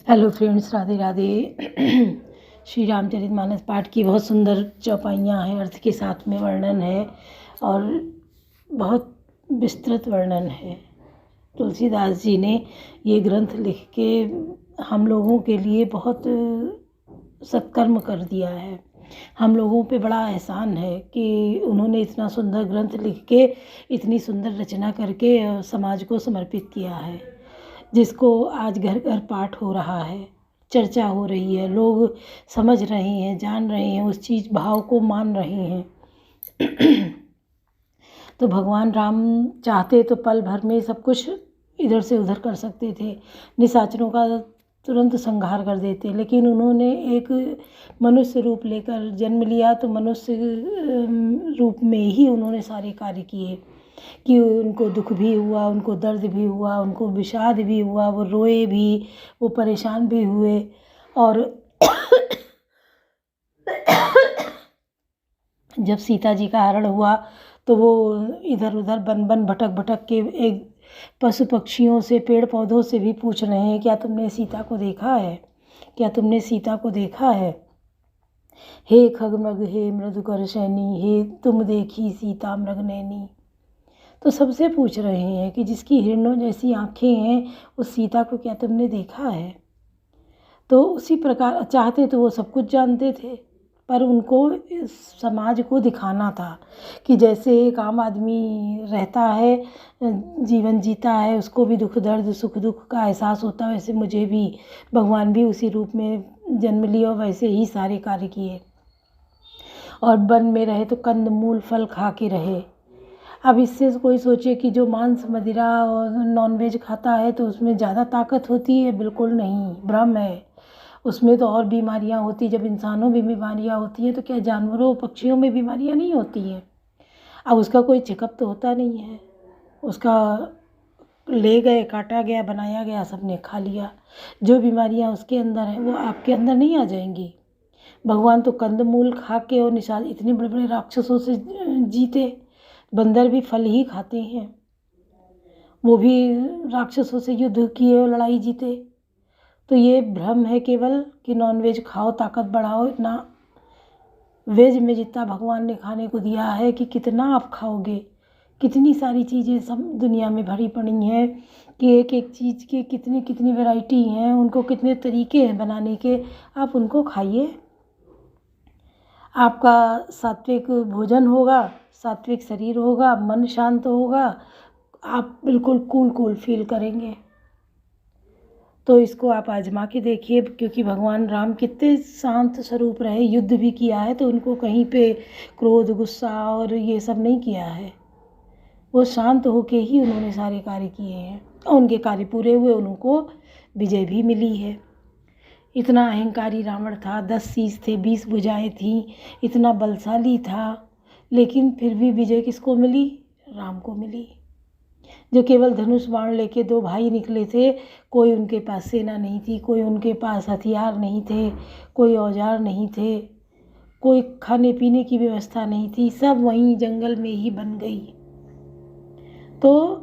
Hello friends, Radhe Radhe. Shri Ramcharitmanas पाठ की बहुत सुंदर चौपाइयाँ हैं, अर्थ के साथ में वर्णन है और बहुत विस्तृत वर्णन है। तुलसीदास जी ने ये ग्रंथ लिख के हम लोगों के लिए बहुत सत्कर्म कर दिया है। हम लोगों पे बड़ा एहसान है कि उन्होंने इतना सुंदर ग्रंथ लिख के, इतनी सुंदर रचना करके समाज को समर्पित किया है, जिसको आज घर घर पाठ हो रहा है, चर्चा हो रही है, लोग समझ रहे हैं, जान रहे हैं, उस चीज़ भाव को मान रहे हैं। तो भगवान राम चाहते तो पल भर में सब कुछ इधर से उधर कर सकते थे, निशाचरों का तुरंत संहार कर देते, लेकिन उन्होंने एक मनुष्य रूप लेकर जन्म लिया, तो मनुष्य रूप में ही उन्होंने सारे कार्य किए कि उनको दुख भी हुआ, उनको दर्द भी हुआ, उनको विषाद भी हुआ, वो रोए भी, वो परेशान भी हुए। और जब सीता जी का हरण हुआ तो वो इधर उधर बन बन भटक भटक के एक पशु पक्षियों से, पेड़ पौधों से भी पूछ रहे हैं, क्या तुमने सीता को देखा है, क्या तुमने सीता को देखा है। हे खगमृग हे मृदुकर सैनी, हे तुम देखी सीता मृग नैनी। तो सबसे पूछ रहे हैं कि जिसकी हिरणों जैसी आँखें हैं, उस सीता को क्या तुमने देखा है। तो उसी प्रकार चाहते तो वो सब कुछ जानते थे, पर उनको इस समाज को दिखाना था कि जैसे एक आम आदमी रहता है, जीवन जीता है, उसको भी दुख दर्द सुख दुख का एहसास होता है, वैसे मुझे भी भगवान भी उसी रूप में जन्म लिया और वैसे ही सारे कार्य किए। और वन में रहे तो कंद मूल फल खा के रहे। अब इससे कोई सोचे कि जो मांस मदिरा और नॉनवेज खाता है तो उसमें ज़्यादा ताकत होती है, बिल्कुल नहीं, भ्रम है। उसमें तो और बीमारियां होती, जब इंसानों में बीमारियां होती हैं तो क्या जानवरों पक्षियों में बीमारियां नहीं होती हैं। अब उसका कोई चेकअप तो होता नहीं है, उसका ले गए, काटा गया, बनाया गया, सबने खा लिया। जो बीमारियां उसके अंदर हैं वो आपके अंदर नहीं आ जाएंगी। भगवान तो कंदमूल खा के और निशान इतने बड़े बड़े राक्षसों से जीते। बंदर भी फल ही खाते हैं, वो भी राक्षसों से युद्ध किए और लड़ाई जीते। तो ये भ्रम है केवल कि नॉनवेज खाओ ताकत बढ़ाओ। इतना वेज में जितना भगवान ने खाने को दिया है कि कितना आप खाओगे। कितनी सारी चीज़ें सब दुनिया में भरी पड़ी हैं कि एक एक चीज़ के कितनी कितनी वैरायटी हैं, उनको कितने तरीके हैं बनाने के, आप उनको खाइए। आपका सात्विक भोजन होगा, सात्विक शरीर होगा, मन शांत होगा, आप बिल्कुल कूल कूल फील करेंगे। तो इसको आप आजमा के देखिए, क्योंकि भगवान राम कितने शांत स्वरूप रहे, युद्ध भी किया है तो उनको कहीं पे क्रोध गुस्सा और ये सब नहीं किया है। वो शांत होके ही उन्होंने सारे कार्य किए हैं और उनके कार्य पूरे हुए, उनको विजय भी मिली है। इतना अहंकारी रावण था, 10 शीश थे, 20 भुजाएं थीं, इतना बलशाली था, लेकिन फिर भी विजय किसको मिली? राम को मिली। जो केवल धनुष बाण लेके 2 भाई निकले थे, कोई उनके पास सेना नहीं थी, कोई उनके पास हथियार नहीं थे, कोई औजार नहीं थे, कोई खाने पीने की व्यवस्था नहीं थी, सब वहीं जंगल में ही बन गई। तो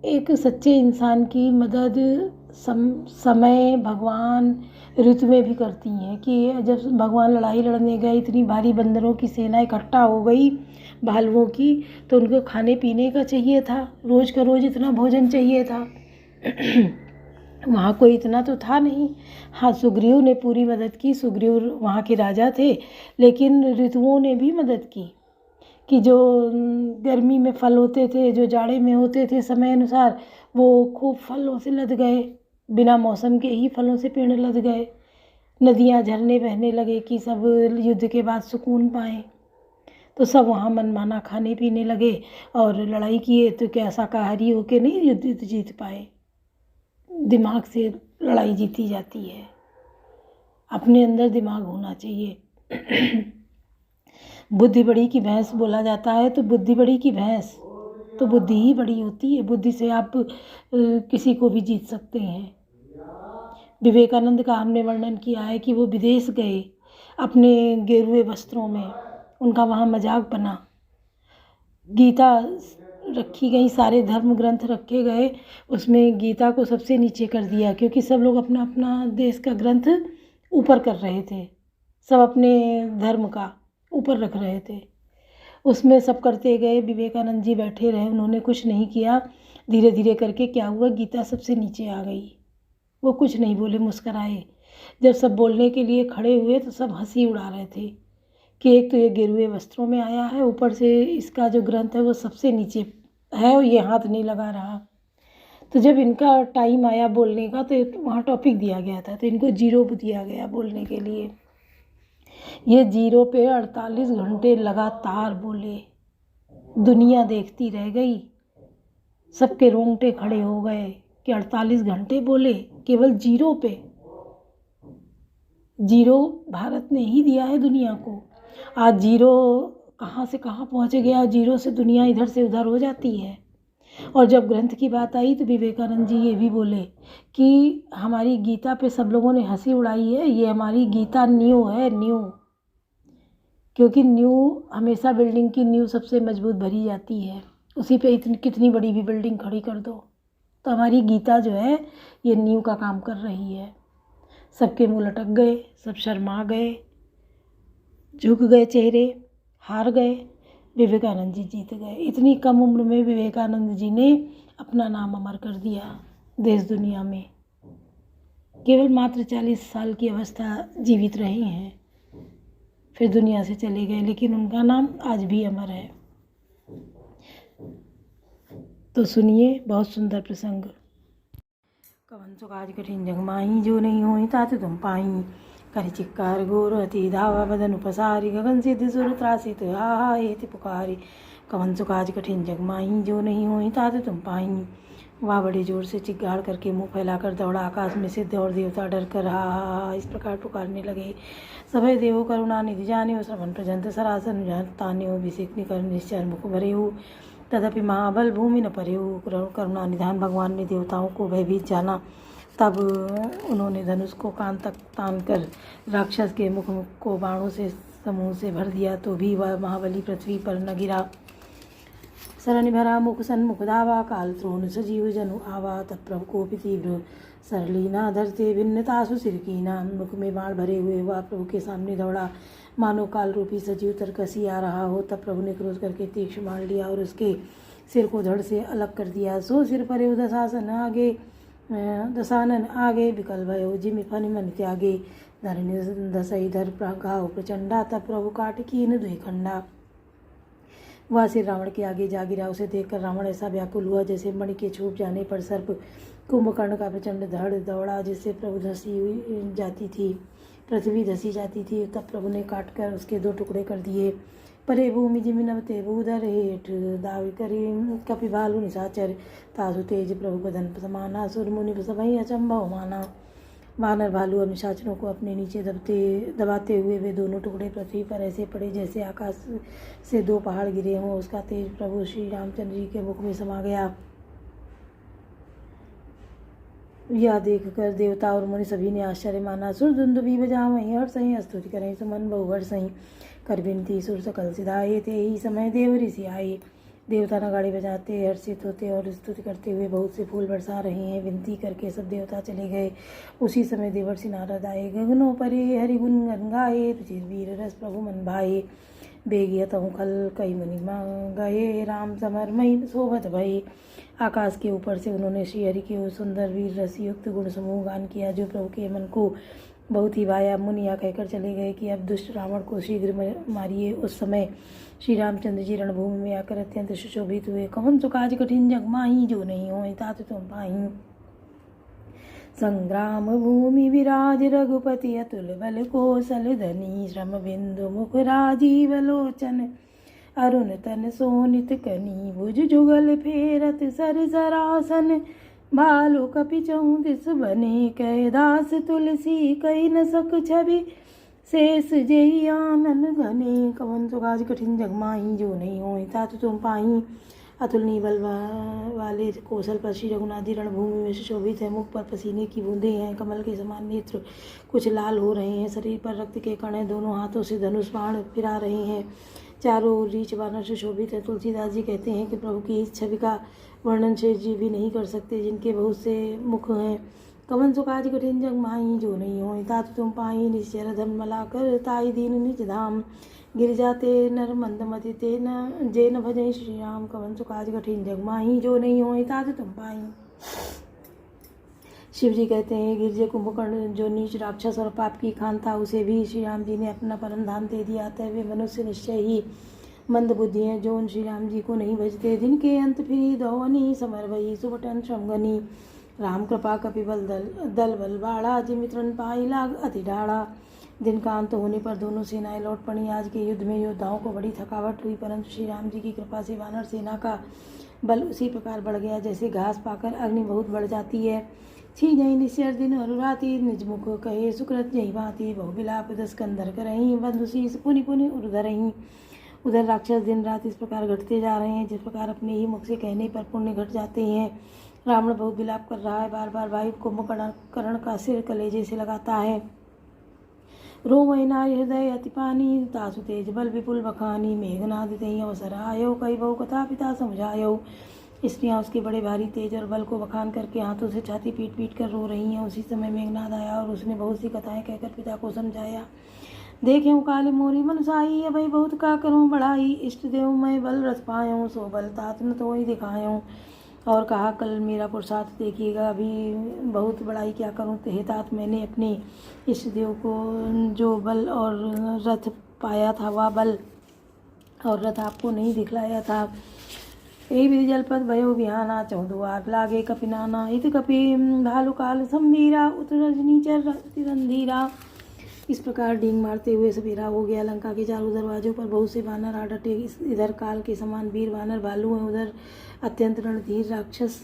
एक सच्चे इंसान की मदद समय भगवान ऋतु में भी करती हैं कि जब भगवान लड़ाई लड़ने गए, इतनी भारी बंदरों की सेना इकट्ठा हो गई भालुओं की, तो उनको खाने पीने का चाहिए था, रोज़ का रोज़ इतना भोजन चाहिए था। वहाँ कोई इतना तो था नहीं। हाँ, सुग्रीव ने पूरी मदद की, सुग्रीव वहाँ के राजा थे, लेकिन ऋतुओं ने भी मदद की कि जो गर्मी में फल होते थे, जो जाड़े में होते थे समय अनुसार, वो खूब फलों से लद गए, बिना मौसम के ही फलों से पेड़ लद गए। नदियाँ झरने बहने लगे कि सब युद्ध के बाद सुकून पाएँ। तो सब वहाँ मनमाना खाने पीने लगे और लड़ाई किए, तो क्या शाकाहारी होके नहीं युद्ध जीत पाए। दिमाग से लड़ाई जीती जाती है, अपने अंदर दिमाग होना चाहिए। बुद्धि बड़ी की भैंस बोला जाता है, तो बुद्धि बड़ी की भैंस तो बुद्धि ही बड़ी होती है। बुद्धि से आप किसी को भी जीत सकते हैं। विवेकानंद का हमने वर्णन किया है कि वो विदेश गए अपने गेरुए वस्त्रों में, उनका वहाँ मजाक बना। गीता रखी गई, सारे धर्म ग्रंथ रखे गए, उसमें गीता को सबसे नीचे कर दिया, क्योंकि सब लोग अपना अपना देश का ग्रंथ ऊपर कर रहे थे, सब अपने धर्म का ऊपर रख रहे थे। उसमें सब करते गए, विवेकानंद जी बैठे रहे, उन्होंने कुछ नहीं किया। धीरे धीरे करके क्या हुआ, गीता सबसे नीचे आ गई। वो कुछ नहीं बोले, मुस्कराए। जब सब बोलने के लिए खड़े हुए तो सब हंसी उड़ा रहे थे कि एक तो ये गेरुए वस्त्रों में आया है, ऊपर से इसका जो ग्रंथ है वो सबसे नीचे है और ये हाथ नहीं लगा रहा। तो जब इनका टाइम आया बोलने का तो वहाँ टॉपिक दिया गया था, तो इनको 0 दिया गया बोलने के लिए। ये 0 पे 48 घंटे लगातार बोले। दुनिया देखती रह गई, सबके रोंगटे खड़े हो गए कि 48 घंटे बोले केवल 0 पे। 0 भारत ने ही दिया है दुनिया को। आज 0 कहाँ से कहाँ पहुँच गया, 0 से दुनिया इधर से उधर हो जाती है। और जब ग्रंथ की बात आई तो विवेकानंद जी ये भी बोले कि हमारी गीता पे सब लोगों ने हंसी उड़ाई है, ये हमारी गीता न्यू है, न्यू। क्योंकि न्यू हमेशा बिल्डिंग की न्यू सबसे मजबूत भरी जाती है, उसी पे इतनी कितनी बड़ी भी बिल्डिंग खड़ी कर दो। तो हमारी गीता जो है ये न्यू का काम कर रही है। सबके मुंह लटक गए, सब शर्मा गए, झुक गए चेहरे, हार गए। विवेकानंद जी जीत गए। इतनी कम उम्र में विवेकानंद जी ने अपना नाम अमर कर दिया देश दुनिया में। केवल मात्र 40 साल की अवस्था जीवित रहे हैं, फिर दुनिया से चले गए, लेकिन उनका नाम आज भी अमर है। तो सुनिए, बहुत सुंदर प्रसंग। कवन सो काज कठिन जग माही, जो नहीं होई तात तुम पाई। करि चिक्कार गोर अति धावा बदन उपसारी, गगन सिद्ध सुर त्रासित हा एति पुकारी। कवन सो काज कठिन जग माही, जो नहीं होई तात तुम पाई। वह बड़े जोर से चिक्कार करके मुंह फैलाकर दौड़ा आकाश में, सिद्ध और देवता डर कर हा इस प्रकार पुकारने लगे। सभय देवो करुणा निधि जाने, श्रवण प्रजंत सरासन ताने, अभिषेक निकर निश्चर मुख भरे हो। तदपि महाबल भूमि न परे हो। करुणा निधान भगवान ने देवताओं को भयभीत जाना। तब उन्होंने धनुष को कान तक तान कर राक्षस के मुख को बाणों से समूह से भर दिया, तो भी वह महाबली पृथ्वी पर न गिरा। सरनि भरा मुख सन्मुख धावा, काल त्रोण सजीव जनु आवा। तब प्रभु को तीव्र सरलीना, धरते भिन्नतासु सिर कीना। मुख में बाण भरे हुए वह प्रभु के सामने दौड़ा, मानो काल रूपी सजीव तरकसी आ रहा हो। तब प्रभु ने क्रोध करके तीक्ष्ण बाण लिया और उसके सिर को धड़ से अलग कर दिया। सो सिर परे दसानन आगे, विकल भयो जिमि फनि मन त्यागे। धरनि दसई धर घाव प्रचंडा, तब प्रभु काट कीन दुई खंडा। वह सिर रावण के आगे जा गिरा। उसे देखकर रावण ऐसा व्याकुल हुआ जैसे मणि के छूट जाने पर सर्प कुंभकर्ण का प्रचंड धड़ दौड़ा, जिससे प्रभु धसी जाती थी, पृथ्वी धसी जाती थी। तब प्रभु ने काट कर उसके 2 टुकड़े कर दिए। परे भूमि जिमि नवते भूधर, हेठ दाव करी कपि भालु निशाचर। तासु तेज प्रभु बदन समाना, सुर मुनि सबहि अचंभव माना। वानर भालू और निशाचरों को अपने नीचे दबाते हुए वे दोनों टुकड़े पृथ्वी पर ऐसे पड़े जैसे आकाश से 2 पहाड़ गिरे हों। उसका तेज प्रभु श्री रामचंद्र जी के मुख में समा गया। यह देखकर देवता और मुनि सभी ने आश्चर्य माना। सुर दुंदुभि बजावहीं, हर्षहीं स्तुति करें, सुमन बहुवर्षहीं। कर विनती सुर सकल सिधाए, ते ही समय देव ऋषि आए। देवता नगाड़े बजाते हर्षित होते और स्तुति करते हुए बहुत से फूल बरसा रहे हैं। विनती करके सब देवता चले गए। उसी समय देवर्षि नारद आए। गगनों परे हरि गुण गन गाए, रुचिर वीर रस प्रभु मन भाए। बेगियतहु खल कई मुनि गए, राम समरमयी शोभत भये। आकाश के ऊपर से उन्होंने श्री हरि के सुंदर वीर रस युक्त गुण समूह गान किया, जो प्रभु के मन को बहुत ही भाया। मुनि यह कहकर चले गए कि अब दुष्ट रावण को शीघ्र मारिए। उस समय श्री रामचंद्र जी रणभूमि में आकर अत्यंत सुशोभित हुए। कवन सो काज कठिन जग माही, जो नहीं होई तात तुम पाही। संग्राम भूमि विराज रघुपति, अतुल बल कौशल धनी। श्रम बिंदु मुख राजीव लोचन, अरुण तन सोनित कनी। भुज जुगल फेरत सर सरासन, भालु कपि चहु दिस बने। कह दास तुलसी कही न सक छवि, शेष जेहि आनन घने। कवन सो काज कठिन जग माही, जो नहीं होई तात तुम पाही। अतुलनीय बल वाले कौशल पर श्री रघुनाथ जी रणभूमि में सुशोभित है। मुख पर पसीने की बूंदें हैं, कमल के समान नेत्र कुछ लाल हो रहे हैं, शरीर पर रक्त के कण हैं, दोनों हाथों से धनुष बाण फिरा रहे हैं। चारों ओर रीछ वानर से शोभित है। तुलसीदास जी कहते हैं कि प्रभु की इस छवि का वर्णन शेष जी भी नहीं कर सकते, जिनके बहुत से मुख हैं। कवन सुकाज कठिन जग माही, जो नहीं हो तात तुम पाई, निश्चर धर्म मला कर ताई दीन निज धाम, गिरिजा ते नर मंदमति ते न जे न भजई श्री राम, कवन सुकाज कठिन जग माही, जो नहीं हो तात तुम पाई। शिव जी कहते हैं, गिरजे कुंभकर्ण जो नीच राक्षस और पाप की खान था, उसे भी श्री राम जी ने अपना परम धाम दे दिया। अतः वे मनुष्य निश्चय ही मंद बुद्धि हैं, जो उन श्री राम जी को नहीं भजते। दिन के अंत फिरी दौवनी, समर वही सुबटन श्रमगनी, राम कृपा कपिबल दल बल बाड़ा, जिमित्रन पाई लाग अति ढाड़ा। दिन का अंत होने पर दोनों सेनाएं लौट पड़ी। आज के युद्ध में योद्धाओं को बड़ी थकावट हुई, परंतु श्री राम जी की कृपा से वानर सेना का बल उसी प्रकार बढ़ गया जैसे घास पाकर अग्नि बहुत बढ़ जाती है। छी जही निश्चर दिन और राति, निज मुख कहे सुकृत जही भांति, बहु बिलाप दस कंधर करही, बंधु शीस पुनि पुनि उर्धरही। उधर राक्षस दिन रात इस प्रकार घटते जा रहे हैं, जिस प्रकार अपने ही मुख से कहने पर पुण्य घट जाते हैं। रावण बहुत विलाप कर रहा है, बार बार वायु कुंभकर्ण का सिर कलेजे से लगाता है। रोमय नारी हृदय अति पानी, तासु तेज बल विपुल बखानी, मेघनाद तही अवसर आयो, कई बहु कथा पिता समझायो। स्त्रियां उसके बड़े भारी तेज और बल को बखान करके हाथों से छाती पीट पीट कर रो रही हैं। उसी समय मेघनाद आया और उसने बहुत सी कथाएं कहकर पिता को समझाया। देखे काली मोरी मनसाई, अभय बहुत का करूँ बढ़ाई, इष्ट देव मैं बल रथ पायूँ, सो बल तात न तो ही दिखायूँ। और कहा, कल मेरा पुरुषार्थ देखिएगा, अभी बहुत बड़ाई क्या करूँ। हे तात, मैंने अपने इष्ट देव को जो बल और रथ पाया था, वह बल और रथ आपको नहीं दिखलाया था। ए विधि जलपद भयो बिहाना, चौद्वार लागे कपिनाना, इत कपि भालु काल संबीरा, उत रजनीचर तिरंधीरा। इस प्रकार डींग मारते हुए सवेरा हो गया। लंका के चारों दरवाजों पर बहुत से वानर आ डटे। इधर काल के समान वीर वानर भालू हैं, उधर अत्यंत रणधीर राक्षस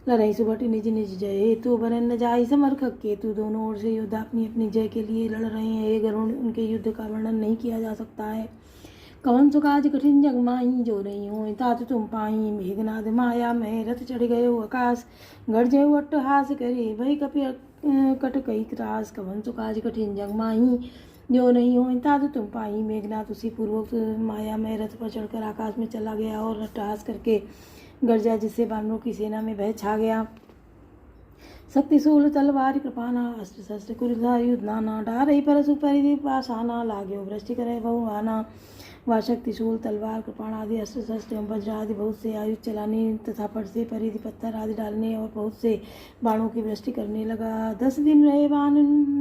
लड़ाई सुबह निज निज जय हेतु बरन न जाई समर केतु। दोनों ओर से योद्धा अपनी अपनी जय के लिए लड़ रहे हैं। हे गरुण, उनके युद्ध का वर्णन नहीं किया जा सकता है। कवन सुकाज कठिन जग माही, जो नहीं हो तात तुम पाई, मेघनाद माया में रथ चढ़ गयो आकाश, गरजे अट्टहास करे भई कपि कट कई त्रास। कवन सुकाज कठिन जग माही, जो नहीं हो तात तुम पाई। मेघनाद उसी पूर्वक माया में रथ पर चढ़कर आकाश में चला गया और अट्टहास करके गरजा, जिससे वानरों की सेना में भय छा गया। शक्तिशूल तलवार कृपाना, अस्त्र शस्त्र कुलधार युद्ध नाना, डारही परसु परिधि पासाना, लाग्यो वृष्टि करे बहुआना। वह शक्तिशूल तलवार कृपाण आदि अस्त्र शस्त्र एवं वज्र आदि बहुत से आयुध चलाने तथा फट से परिधि पत्थर आदि डालने और बहुत से बाणों की वृष्टि करने लगा। 10 दिन रहे बाण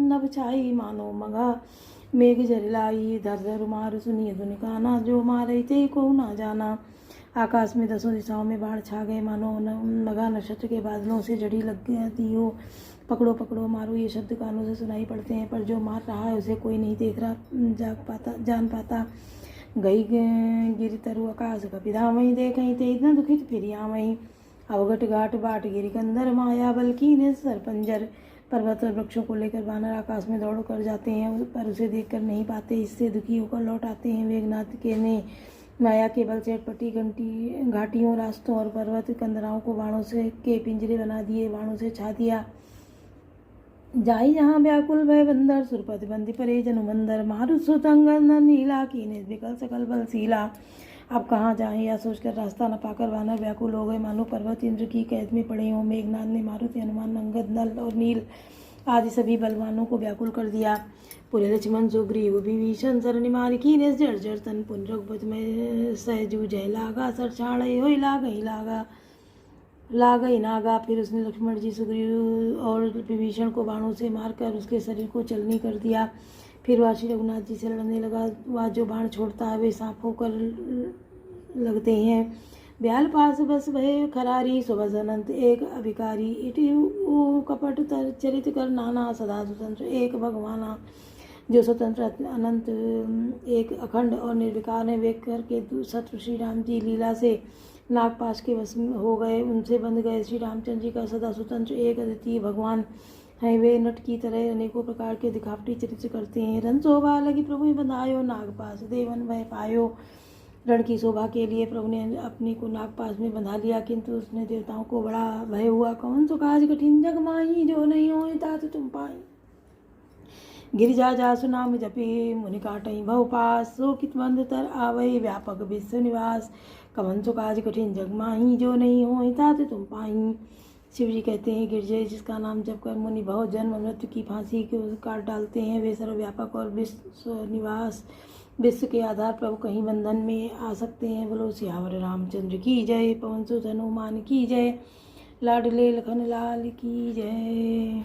नभ छाई, मानो मगा मेघ जरिलाई, धर धर मार सुनिए धुनिकाना, जो मारे ते को ना जाना। आकाश में 10 दिशाओं में बाढ़ छा गए, मानो मगा नक्षत्र के बादलों से जड़ी लगती हो। पकड़ो पकड़ो मारो, ये शब्द कानों से सुनाई पड़ते हैं, पर जो मार रहा है उसे कोई नहीं देख रहा जान पाता। गई गिर तरु आकाश कपिधामही, देखई ते न दुखित फिरियामही, अवघट घाट बाट गिरि कंदर, माया बल की ने सरपंजर। पर्वत और वृक्षों को लेकर वानर आकाश में दौड़ कर जाते हैं, पर उसे देखकर नहीं पाते, इससे दुखी होकर लौट आते हैं। मेघनाथ के ने माया के बल से अटपटी घाटियों, रास्तों और पर्वत कंदराओं को बाणों से के पिंजरे बना दिए, बाणों से छा दिया। जाई जहाँ व्याकुल भय बंदर, सुरपति बंदी परे जनु मंदर, मारुत सुतंगन नीला, की विकल सकल बल सीला। अब कहाँ जाएं या सोचकर रास्ता न पाकर वानर व्याकुल हो गए, मानो पर्वत इंद्र की कैद में पड़े हों। मेघनाद ने मारुति, हनुमान, अंगद, नल और नील आदि सभी बलवानों को व्याकुल कर दिया। पुरे लक्ष्मण सुग्रीव विभीषण शरण मारी, कीने जर्जर तन पुन रघुपति में सहजू जय लागा, सर छाड़े हो लागई नागा। फिर उसने लक्ष्मण जी, सुग्रीव और विभीषण को बाणों से मारकर उसके शरीर को चलनी कर दिया। फिर वह श्री रघुनाथ जी से लड़ने लगा। वह जो बाण छोड़ता है वे सांप होकर लगते हैं। ब्याल पास बस भय खरारी, सुबस अनंत एक अभिकारी, इटी कपट चरित कर नाना, सदा स्वतंत्र एक भगवाना। जो स्वतंत्र अनंत एक अखंड और निर्विकार है, वे करके शत्रु श्री राम जी लीला से नागपाश के वश हो गए, उनसे बंध गए। श्री रामचंद्र जी का सदा स्वतंत्र एक अद्वितीय भगवान है। वे नट की तरह अनेकों प्रकार के दिखावटी चरित्र करते हैं। रण शोभा लगी प्रभु बंधायो, नागपाश देवन भय पायो। रण की शोभा के लिए प्रभु ने अपने को नागपाश में बंधा लिया, किंतु उसने देवताओं को बड़ा भय हुआ। कौन सो काज कठिन जग माही, जो नहीं हो तात तुम पाई। गिरिजा जासु नाम जपे मुनि काटई भव पास। सो कित बंद तर आवै व्यापक विश्व निवास। कवन सो काज कठिन जग माही, जो नहीं हो तात तुम पाही। शिव जी कहते हैं गिरजे जिसका नाम जप कर मुनि भव जन्म मृत्यु की फांसी को काट डालते हैं, वे सर्वव्यापक और विश्व निवास। विश्व के आधार प्रभु कहीं बंधन में आ सकते हैं। बोलो सियावर रामचंद्र की जय, पवन सुत हनुमान की जय, लाडले लखन लाल की जय।